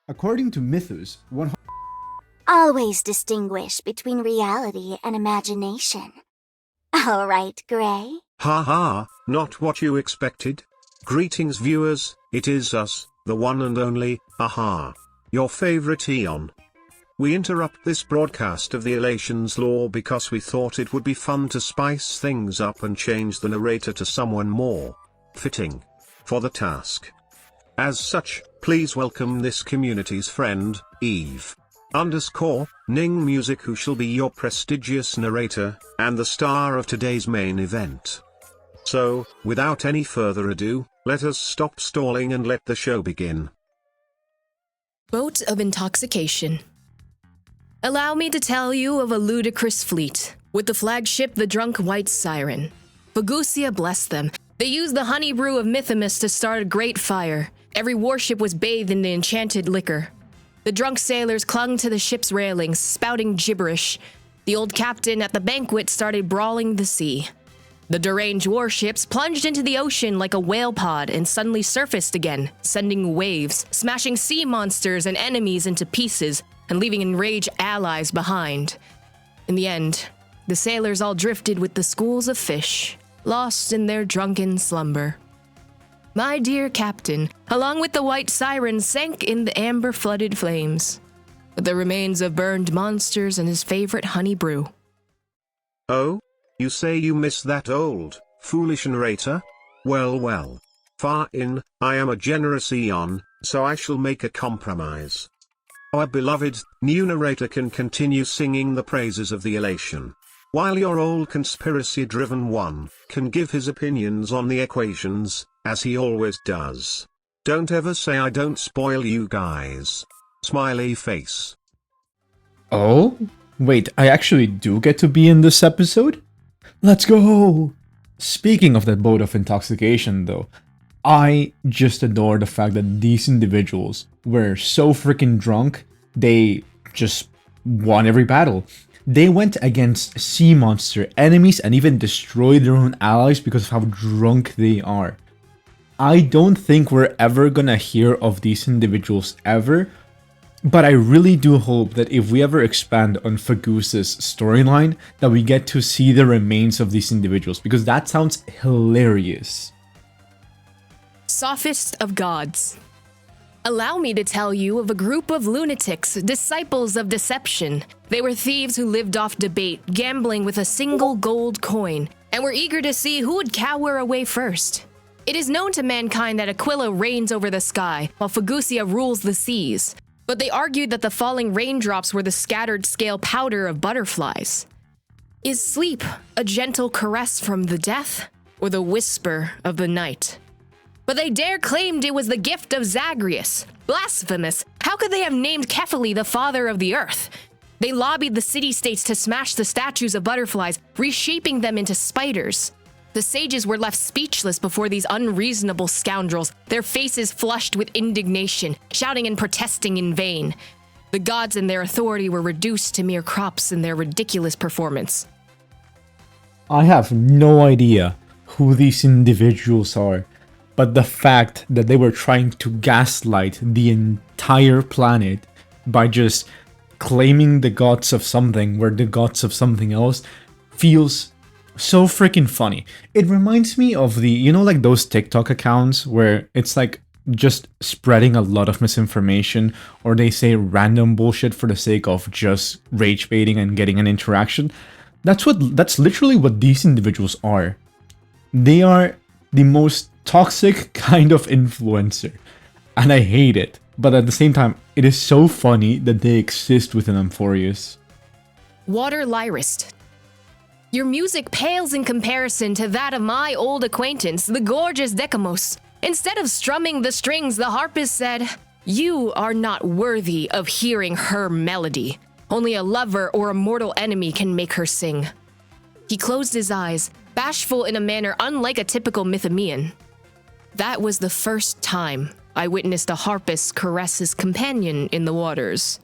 According to Mythos, Always distinguish between reality and imagination. All right, Gray? Ha ha, not what you expected. Greetings viewers, it is us, the one and only, aha, your favorite Eon. We interrupt this broadcast of the Elations lore because we thought it would be fun to spice things up and change the narrator to someone more fitting for the task. As such, please welcome this community's friend, Eve _Ning Music, who shall be your prestigious narrator, and the star of today's main event. So, without any further ado, let us stop stalling and let the show begin. Boat of Intoxication. Allow me to tell you of a ludicrous fleet, with the flagship the drunk white Siren. Phagousa blessed them. They used the honey brew of Mythimus to start a great fire. Every warship was bathed in the enchanted liquor. The drunk sailors clung to the ship's railings, spouting gibberish. The old captain at the banquet started brawling the sea. The deranged warships plunged into the ocean like a whale pod and suddenly surfaced again, sending waves, smashing sea monsters and enemies into pieces, and leaving enraged allies behind. In the end, the sailors all drifted with the schools of fish, lost in their drunken slumber. My dear captain, along with the white Siren, sank in the amber-flooded flames, with the remains of burned monsters and his favorite honey brew. Oh? You say you miss that old, foolish narrator? Well. Fine, I am a generous Eon, so I shall make a compromise. Our beloved, new narrator can continue singing the praises of the Elation, while your old conspiracy-driven one can give his opinions on the equations, as he always does. Don't ever say I don't spoil you guys. Smiley face. Oh? Wait, I actually do get to be in this episode? Let's go! Speaking of that boat of intoxication though, I just adore the fact that these individuals were so freaking drunk, they just won every battle. They went against sea monster enemies and even destroyed their own allies because of how drunk they are. I don't think we're ever gonna hear of these individuals ever, but I really do hope that if we ever expand on Phagousa's storyline, that we get to see the remains of these individuals, because that sounds hilarious. Sophist of Gods. Allow me to tell you of a group of lunatics, disciples of deception. They were thieves who lived off debate, gambling with a single gold coin, and were eager to see who would cower away first. It is known to mankind that Aquila reigns over the sky, while Phagousa rules the seas. But they argued that the falling raindrops were the scattered scale powder of butterflies. Is sleep a gentle caress from the death, or the whisper of the night? But they dare claimed it was the gift of Zagreus. Blasphemous! How could they have named Kephali the father of the earth? They lobbied the city-states to smash the statues of butterflies, reshaping them into spiders. The sages were left speechless before these unreasonable scoundrels, their faces flushed with indignation, shouting and protesting in vain. The gods and their authority were reduced to mere crops in their ridiculous performance. I have no idea who these individuals are, but the fact that they were trying to gaslight the entire planet by just claiming the gods of something were the gods of something else feels so freaking funny. It reminds me of the, like those TikTok accounts where it's like just spreading a lot of misinformation, or they say random bullshit for the sake of just rage baiting and getting an interaction. That's literally what these individuals are. They are the most toxic kind of influencer, and I hate it. But at the same time, it is so funny that they exist within Amphorius. Water Lyrist. Your music pales in comparison to that of my old acquaintance, the gorgeous Decamos. Instead of strumming the strings, the harpist said, "You are not worthy of hearing her melody. Only a lover or a mortal enemy can make her sing." He closed his eyes, bashful in a manner unlike a typical Mythomean. That was the first time I witnessed a harpist caress his companion in the waters.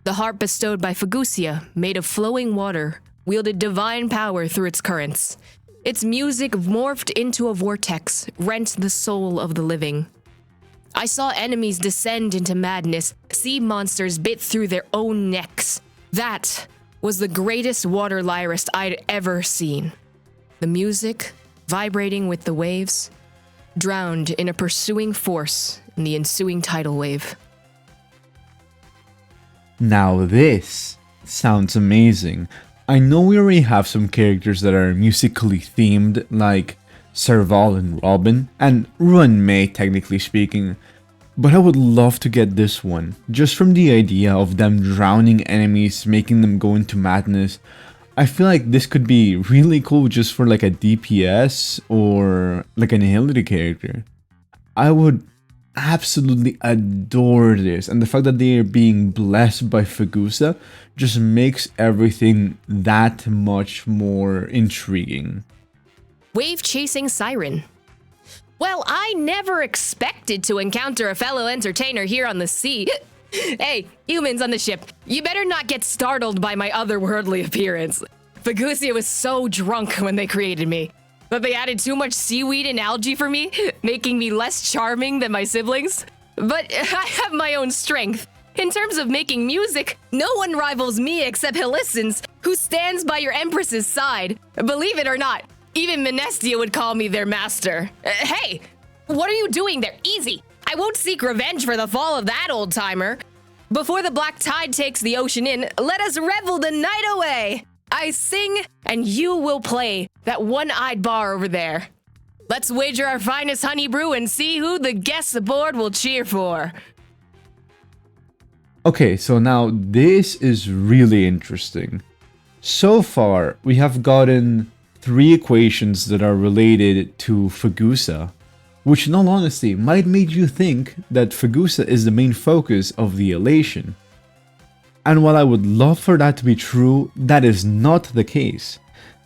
The harp bestowed by Phagousa, made of flowing water, wielded divine power through its currents. Its music morphed into a vortex, rent the soul of the living. I saw enemies descend into madness, sea monsters bit through their own necks. That was the greatest water lyrist I'd ever seen. The music, vibrating with the waves, drowned in a pursuing force in the ensuing tidal wave. Now this sounds amazing. I know we already have some characters that are musically themed, like Serval and Robin, and Ruan Mei, technically speaking, but I would love to get this one, just from the idea of them drowning enemies, making them go into madness. I feel like this could be really cool just for like a DPS or like an ability character. I would absolutely adore this, and the fact that they are being blessed by Phagousa just makes everything that much more intriguing. Wave-chasing Siren. Well, I never expected to encounter a fellow entertainer here on the sea. Hey, humans on the ship, you better not get startled by my otherworldly appearance. Phagousa was so drunk when they created me that they added too much seaweed and algae for me, making me less charming than my siblings. But I have my own strength. In terms of making music, no one rivals me except Hysilens, who stands by your Empress's side. Believe it or not, even Menestia would call me their master. Hey, what are you doing there? Easy! I won't seek revenge for the fall of that old-timer. Before the black tide takes the ocean in, let us revel the night away! I sing, and you will play that one-eyed bar over there. Let's wager our finest honey brew and see who the guests aboard will cheer for. Okay, so now this is really interesting. So far, we have gotten 3 equations that are related to Phagousa, which in all honesty might make you think that Phagousa is the main focus of the Elation. And while I would love for that to be true, that is not the case.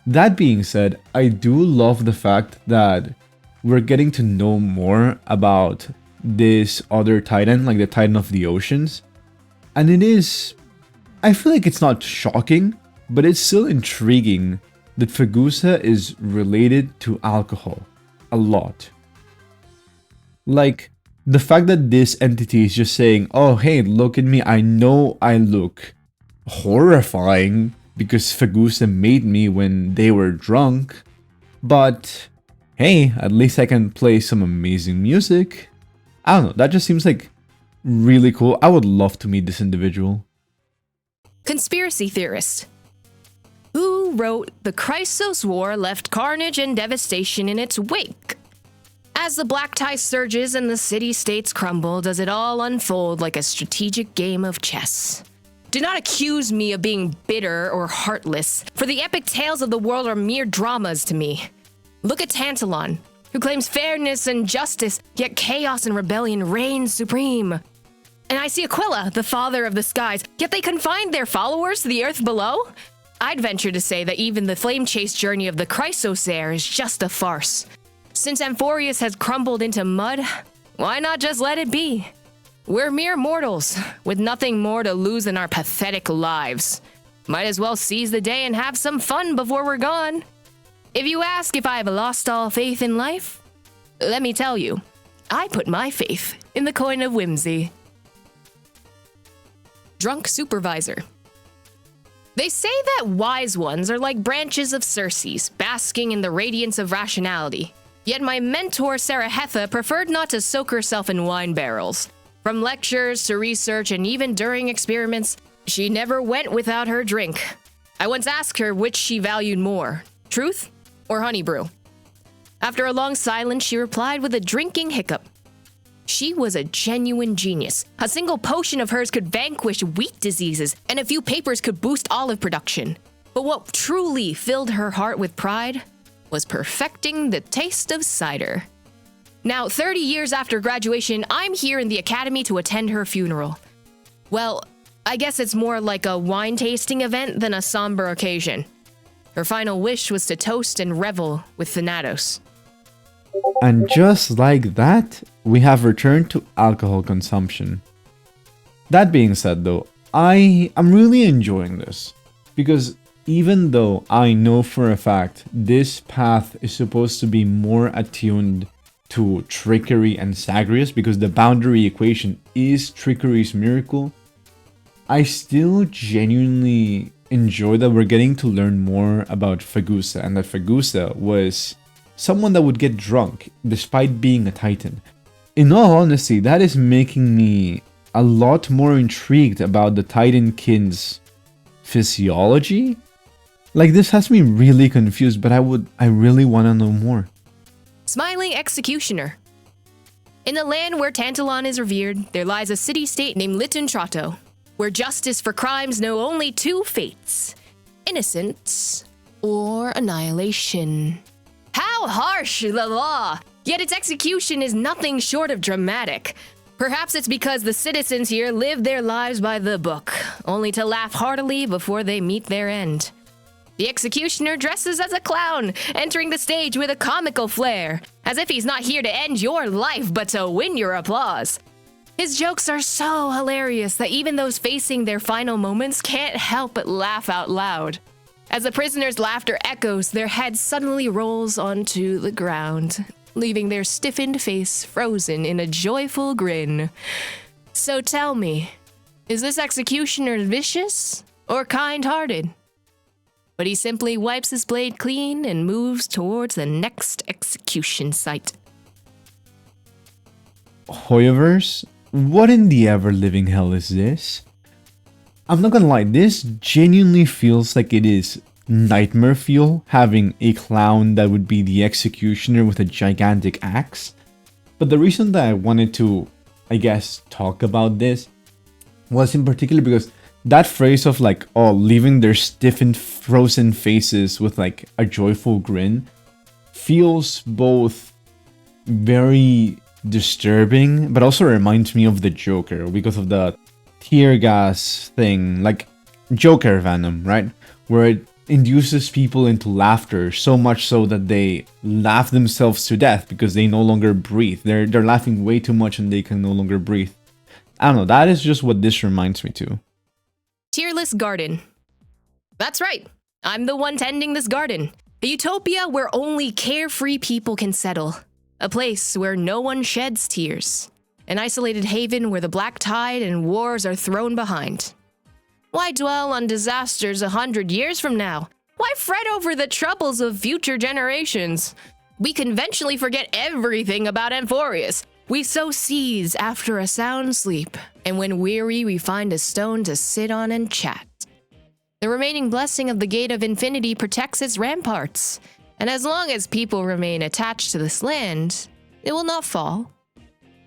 That being said, I do love the fact that we're getting to know more about this other titan, like the Titan of the Oceans. And it is, I feel like it's not shocking, but it's still intriguing that Phagousa is related to alcohol a lot. Like, the fact that this entity is just saying, oh hey, look at me, I know I look horrifying because Phagousa made me when they were drunk, but hey, at least I can play some amazing music. I don't know, that just seems like really cool. I would love to meet this individual. Conspiracy theorist. Who wrote "The Chrysos War left carnage and devastation in its wake"? As the black tide surges and the city-states crumble, does it all unfold like a strategic game of chess? Do not accuse me of being bitter or heartless, for the epic tales of the world are mere dramas to me. Look at Tantalon, who claims fairness and justice, yet chaos and rebellion reign supreme. And I see Aquila, the father of the skies, yet they confine their followers to the earth below? I'd venture to say that even the flame chase journey of the Chrysos heir is just a farce. Since Amphorius has crumbled into mud, why not just let it be? We're mere mortals, with nothing more to lose than our pathetic lives. Might as well seize the day and have some fun before we're gone. If you ask if I've lost all faith in life, let me tell you, I put my faith in the coin of whimsy. Drunk Supervisor. They say that wise ones are like branches of Circes, basking in the radiance of rationality. Yet my mentor Sarahetha preferred not to soak herself in wine barrels. From lectures to research and even during experiments, she never went without her drink. I once asked her which she valued more, truth or honey brew. After a long silence, she replied with a drinking hiccup. She was a genuine genius. A single potion of hers could vanquish wheat diseases, and a few papers could boost olive production. But what truly filled her heart with pride was perfecting the taste of cider. Now, 30 years after graduation, I'm here in the academy to attend her funeral. Well, I guess it's more like a wine tasting event than a somber occasion. Her final wish was to toast and revel with Thanatos. And just like that, we have returned to alcohol consumption. That being said though, I'm really enjoying this, because even though I know for a fact this path is supposed to be more attuned to Trickery and Zagreus, because the boundary equation is Trickery's miracle, I still genuinely enjoy that we're getting to learn more about Phagousa, and that Phagousa was someone that would get drunk despite being a Titan. In all honesty, that is making me a lot more intrigued about the Titankin's physiology. Like, this has me really confused, but I really want to know more. Smiling Executioner. In the land where Tantalon is revered, there lies a city-state named Littletrato, where justice for crimes know only two fates: innocence or annihilation. How harsh the law! Yet its execution is nothing short of dramatic. Perhaps it's because the citizens here live their lives by the book, only to laugh heartily before they meet their end. The executioner dresses as a clown, entering the stage with a comical flair, as if he's not here to end your life but to win your applause. His jokes are so hilarious that even those facing their final moments can't help but laugh out loud. As the prisoner's laughter echoes, their head suddenly rolls onto the ground, leaving their stiffened face frozen in a joyful grin. So tell me, is this executioner vicious or kind-hearted? But he simply wipes his blade clean and moves towards the next execution site. Hoyoverse? What in the ever-living hell is this? I'm not gonna lie, this genuinely feels like it is nightmare fuel, having a clown that would be the executioner with a gigantic axe. But the reason that I wanted to, I guess, talk about this was in particular because that phrase of like, oh, leaving their stiffened, frozen faces with like a joyful grin feels both very disturbing, but also reminds me of the Joker because of the tear gas thing, like Joker venom, right? Where it induces people into laughter so much so that they laugh themselves to death because they no longer breathe. They're laughing way too much and they can no longer breathe. I don't know, that is just what this reminds me to. Tearless Garden. That's right, I'm the one tending this garden. A utopia where only carefree people can settle. A place where no one sheds tears. An isolated haven where the black tide and wars are thrown behind. Why dwell on disasters 100 years from now? Why fret over the troubles of future generations? We conventionally forget everything about Amphorius. We sow seeds after a sound sleep, and when weary we find a stone to sit on and chat. The remaining blessing of the Gate of Infinity protects its ramparts, and as long as people remain attached to this land, it will not fall.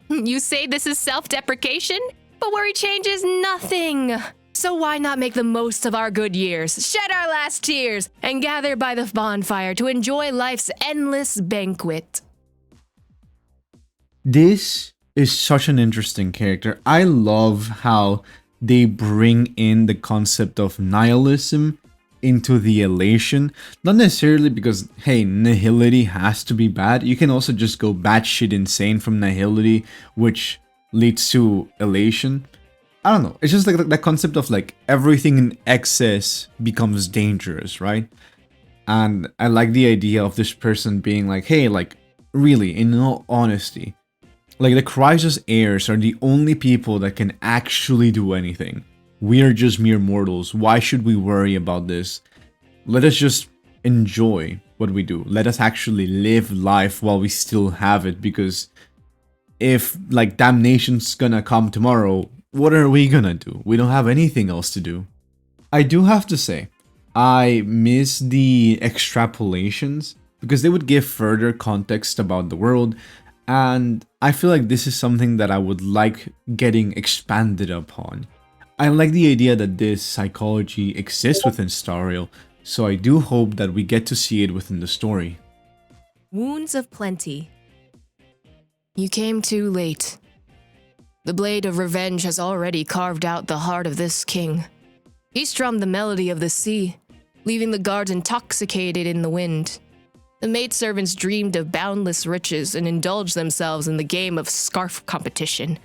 You say this is self-deprecation? But worry changes nothing. So why not make the most of our good years, shed our last tears, and gather by the bonfire to enjoy life's endless banquet? This is such an interesting character. I love how they bring in the concept of nihilism into the elation. Not necessarily because, hey, nihility has to be bad. You can also just go batshit insane from nihility, which leads to elation. I don't know. It's just like that concept of like everything in excess becomes dangerous, right? And I like the idea of this person being like, hey, like really, in all honesty, like the Crisis heirs are the only people that can actually do anything. We are just mere mortals. Why should we worry about this? Let us just enjoy what we do. Let us actually live life while we still have it, because if like damnation's gonna come tomorrow, what are we gonna do? We don't have anything else to do. I do have to say, I miss the extrapolations because they would give further context about the world, and I feel like this is something that I would like getting expanded upon. I like the idea that this psychology exists within Stariel, so I do hope that we get to see it within the story. Wounds of Plenty. You came too late. The blade of revenge has already carved out the heart of this king. He strummed the melody of the sea, leaving the guards intoxicated in the wind. The maidservants dreamed of boundless riches and indulged themselves in the game of scarf competition.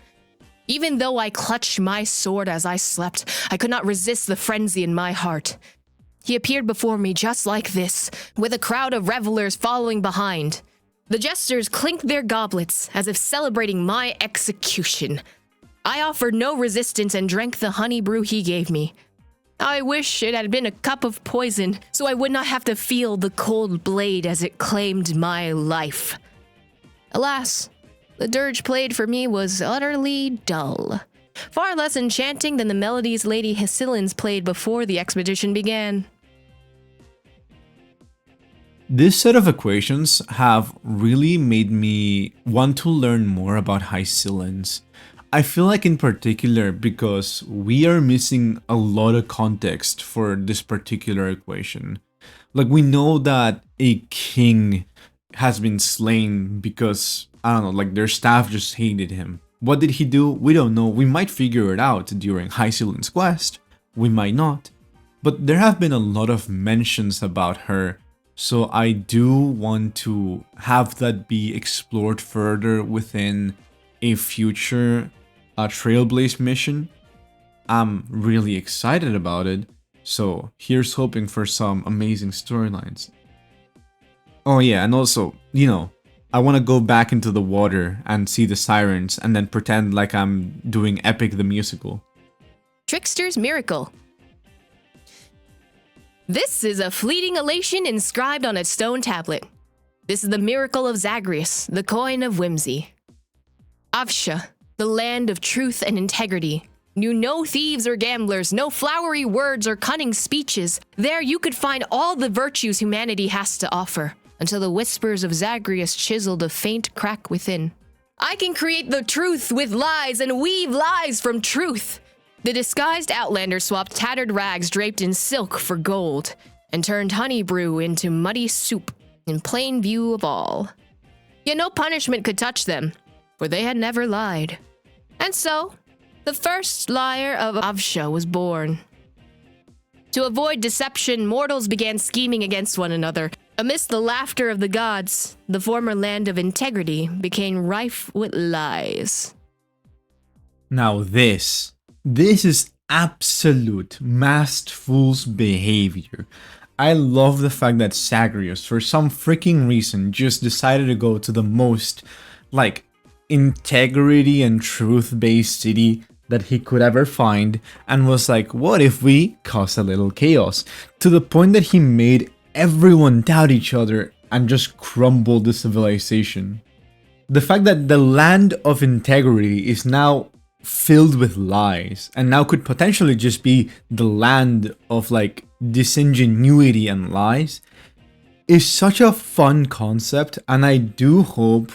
Even though I clutched my sword as I slept, I could not resist the frenzy in my heart. He appeared before me just like this, with a crowd of revelers following behind. The jesters clinked their goblets as if celebrating my execution. I offered no resistance and drank the honey brew he gave me. I wish it had been a cup of poison, so I would not have to feel the cold blade as it claimed my life. Alas, the dirge played for me was utterly dull. Far less enchanting than the melodies Lady Hysilens played before the expedition began. This set of equations have really made me want to learn more about Hysilens. I feel like in particular because we are missing a lot of context for this particular equation. Like, we know that a king has been slain because, I don't know, like their staff just hated him. What did he do? We don't know. We might figure it out during Hysilens' quest. We might not. But there have been a lot of mentions about her, so I do want to have that be explored further within a future Trailblaze mission. I'm really excited about it, so here's hoping for some amazing storylines. Oh yeah, and also, you know, I want to go back into the water and see the sirens and then pretend like I'm doing Epic the Musical. Trickster's Miracle. This is a fleeting elation inscribed on a stone tablet. This is the miracle of Zagreus, the coin of whimsy. Avsha, the land of truth and integrity, knew no thieves or gamblers, no flowery words or cunning speeches. There you could find all the virtues humanity has to offer, until the whispers of Zagreus chiseled a faint crack within. I can create the truth with lies and weave lies from truth. The disguised outlander swapped tattered rags draped in silk for gold, and turned honey brew into muddy soup in plain view of all. Yet no punishment could touch them, for they had never lied. And so, the first liar of Avsha was born. To avoid deception, mortals began scheming against one another. Amidst the laughter of the gods, the former land of integrity became rife with lies. Now this is absolute masked fool's behavior. I love the fact that Zagreus, for some freaking reason, just decided to go to the most, like, integrity and truth-based city that he could ever find, and was like, what if we cause a little chaos? To the point that he made everyone doubt each other and just crumbled the civilization. The fact that the land of integrity is now filled with lies, and now could potentially just be the land of like disingenuity and lies, is such a fun concept. And I do hope,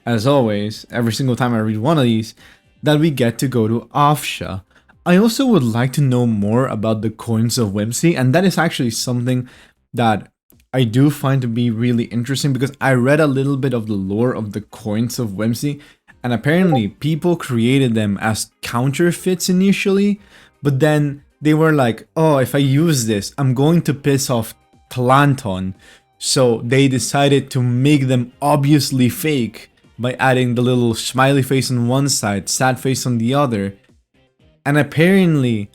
as always, every single time I read one of these, that we get to go to Avsha. I also would like to know more about the coins of whimsy, and that is actually something that I do find to be really interesting, because I read a little bit of the lore of the coins of whimsy, and apparently people created them as counterfeits initially, but then they were like, oh, if I use this, I'm going to piss off Tlanton. So they decided to make them obviously fake by adding the little smiley face on one side, sad face on the other. And apparently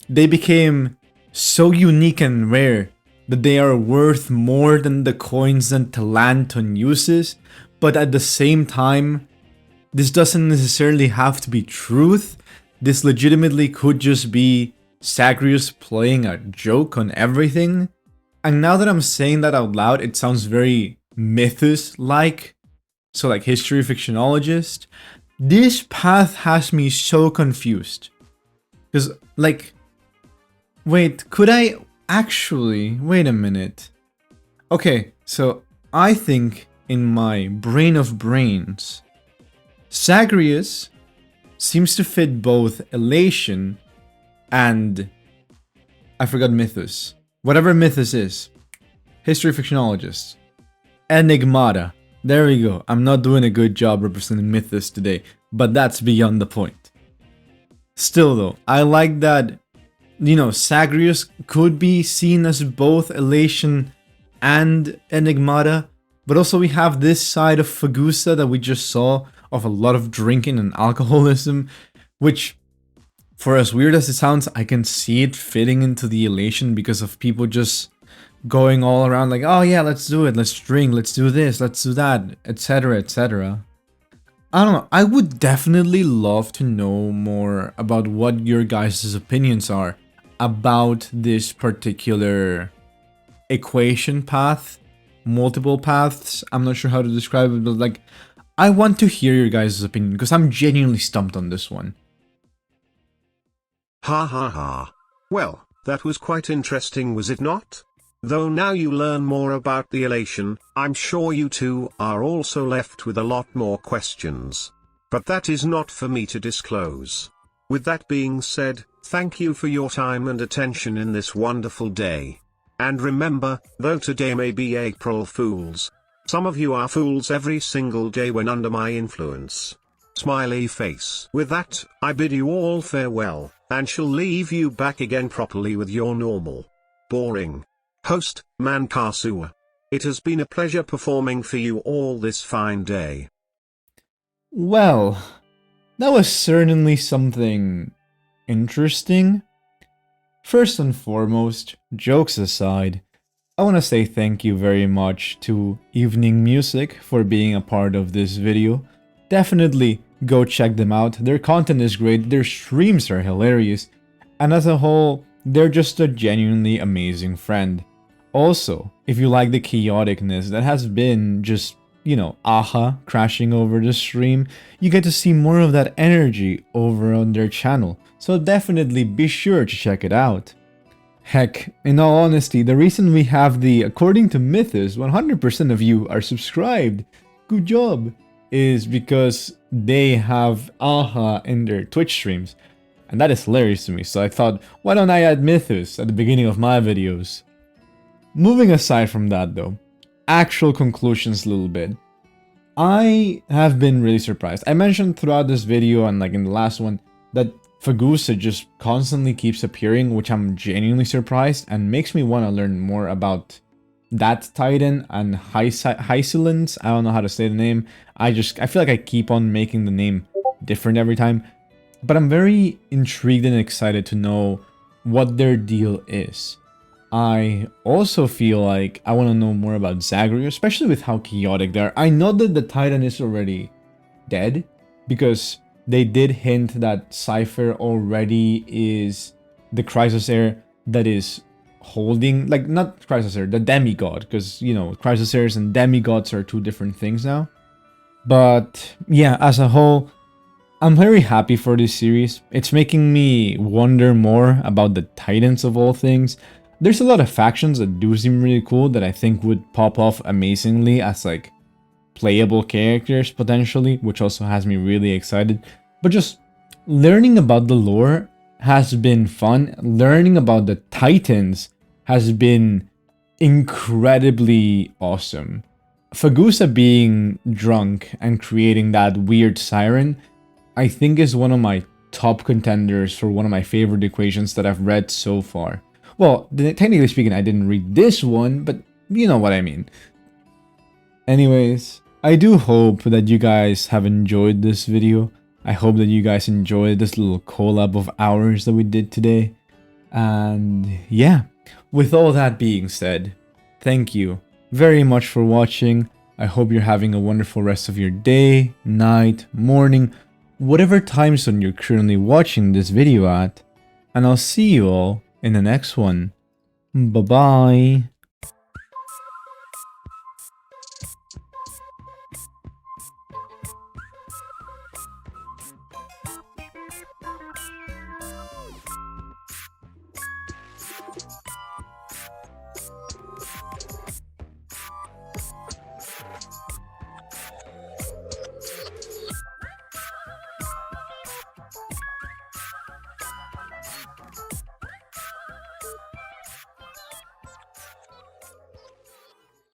they became so unique and rare that they are worth more than the coins that Tlanton uses. But at the same time, this doesn't necessarily have to be truth. This legitimately could just be Zagreus playing a joke on everything. And now that I'm saying that out loud, it sounds very Mythos-like. So like history fictionologist. This path has me so confused. Because like, wait, could I actually, wait a minute. Okay, so I think in my brain of brains, Zagreus seems to fit both Elation and I forgot Mythos. Whatever Mythos is. History fictionologist. Enigmata. There we go. I'm not doing a good job representing Mythos today, but that's beyond the point. Still though, I like that, you know, Zagreus could be seen as both Elation and Enigmata, but also we have this side of Phagousa that we just saw, of a lot of drinking and alcoholism, which, for as weird as it sounds, I can see it fitting into the Elation because of people just going all around like, oh yeah, let's do it, let's drink, let's do this, let's do that, etc, etc. I don't know, I would definitely love to know more about what your guys' opinions are about this particular equation path, multiple paths. I'm not sure how to describe it, but like, I want to hear your guys' opinion because I'm genuinely stumped on this one. Ha ha ha. Well, that was quite interesting, was it not? Though now you learn more about the Elation, I'm sure you two are also left with a lot more questions. But that is not for me to disclose. With that being said, thank you for your time and attention in this wonderful day. And remember, though today may be April Fools, some of you are fools every single day when under my influence. Smiley face. With that, I bid you all farewell, and shall leave you back again properly with your normal, boring host, Mankasua. It has been a pleasure performing for you all this fine day. Well, that was certainly something interesting. First and foremost, jokes aside, I want to say thank you very much to Evening Music for being a part of this video. Definitely go check them out. Their content is great, their streams are hilarious, and as a whole, they're just a genuinely amazing friend. Also, if you like the chaoticness that has been just, you know, AHA crashing over the stream, you get to see more of that energy over on their channel, so definitely be sure to check it out. Heck, in all honesty, the reason we have the, according to Mythos, 100% of you are subscribed, good job, is because they have AHA in their Twitch streams. And that is hilarious to me, so I thought, why don't I add Mythos at the beginning of my videos? Moving aside from that though, actual conclusions a little bit. I have been really surprised. I mentioned throughout this video and like in the last one that Phagousa just constantly keeps appearing, which I'm genuinely surprised and makes me want to learn more about that Titan and Hysilens. I don't know how to say the name. I feel like I keep on making the name different every time. But I'm very intrigued and excited to know what their deal is. I also feel like I want to know more about Zagreus, especially with how chaotic they are. I know that the Titan is already dead, because they did hint that Cipher already is the Chrysosaur that is holding, like, not Chrysosaur, the demigod, because, you know, Chrysosaurs and demigods are two different things now. But yeah, as a whole, I'm very happy for this series. It's making me wonder more about the Titans of all things. There's a lot of factions that do seem really cool that I think would pop off amazingly as like playable characters potentially, which also has me really excited. But just learning about the lore has been fun. Learning about the Titans has been incredibly awesome. Phagousa being drunk and creating that weird Siren, I think is one of my top contenders for one of my favorite equations that I've read so far. Well, technically speaking, I didn't read this one, but you know what I mean. Anyways, I do hope that you guys have enjoyed this video. I hope that you guys enjoyed this little collab of ours that we did today. And yeah, with all that being said, thank you very much for watching. I hope you're having a wonderful rest of your day, night, morning, whatever time zone you're currently watching this video at. And I'll see you all in the next one. Bye-bye.